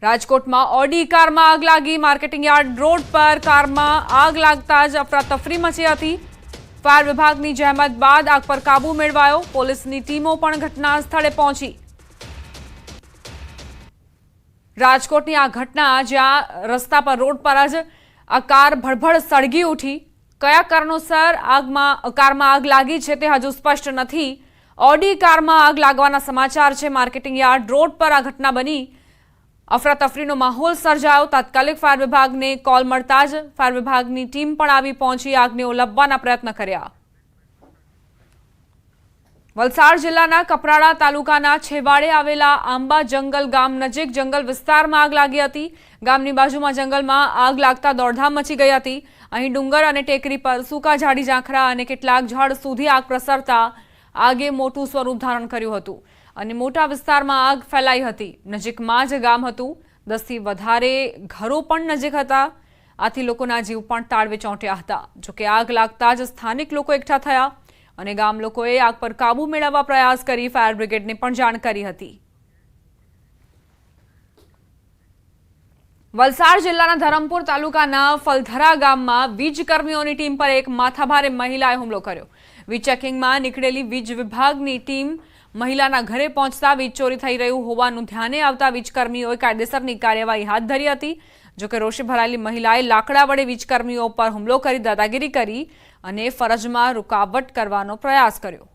રાજકોટમાં ઓડી કારમાં આગ લાગી। માર્કેટિંગ યાર્ડ રોડ પર કારમાં આગ લાગતા જ અફરાતફરી મચી હતી। ફાયર વિભાગની જહેમત બાદ આગ પર કાબુ મેળવાયો। પોલીસની ટીમો પણ ઘટના સ્થળે પહોંચી। રાજકોટની આ ઘટના જ્યાં રસ્તા પર રોડ પર જ આ કાર ભડભડ સળગી ઉઠી। કયા કારણોસર કારમાં આગ લાગી છે તે હજુ સ્પષ્ટ નથી। ઓડી કારમાં આગ લાગવાના સમાચાર છે। માર્કેટિંગ યાર્ડ રોડ પર આ ઘટના બની। અફરાતફરીનો માહોલ સર્જાયો। તાત્કાલિક ફાયર વિભાગને કોલ મળતા જ ફાયર વિભાગની ટીમ પણ આવી પહોંચી આગને ઓલવવાના પ્રયત્ન કર્યા। વલસાડ જિલ્લાના કપરાડા તાલુકાના છેવાડે આવેલા આંબા જંગલ ગામ નજીક જંગલ વિસ્તારમાં આગ લાગી હતી। ગામની બાજુમાં જંગલમાં આગ લાગતા દોડધામ મચી ગઈ હતી। અહીં ડુંગર અને ટેકરી પર સૂકા ઝાડી ઝાંખરા અને કેટલાક ઝાડ સુધી આગ પ્રસરતા આગે મોટું સ્વરૂપ ધારણ કર્યું હતું અને મોટા વિસ્તારમાં આગ ફેલાઈ હતી। નજીકમાં જ ગામ હતું। 10 થી વધારે ઘરો પણ નજીક હતા। આથી લોકોના જીવ પણ તાળવે ચોંટ્યા હતા। જોકે આગ લાગતા જ સ્થાનિક લોકો એકઠા થયા અને ગામ લોકોએ આગ પર કાબુ મેળવવા પ્રયાસ કરી ફાયર બ્રિગેડને પણ જાણ કરી હતી। વલસાડ જિલ્લાના ધરમપુર તાલુકાના ફલધરા ગામમાં વીજ કર્મીઓની ટીમ પર એક માથાભારે મહિલાએ હુમલો કર્યો। વીજ ચેકિંગમાં નીકળેલી વીજ વિભાગની ટીમ મહિલાના ઘરે પહોંચતા વીજ ચોરી થઈ રહ્યું હોવાનું ધ્યાને આવતા વીજકર્મીઓએ કાયદેસરની કાર્યવાહી હાથ ધરી હતી। જોકે રોષે ભરાયેલી મહિલાએ લાકડા વડે વીજકર્મીઓ પર હુમલો કરી દાદાગીરી કરી અને ફરજમાં રૂકાવટ કરવાનો પ્રયાસ કર્યો।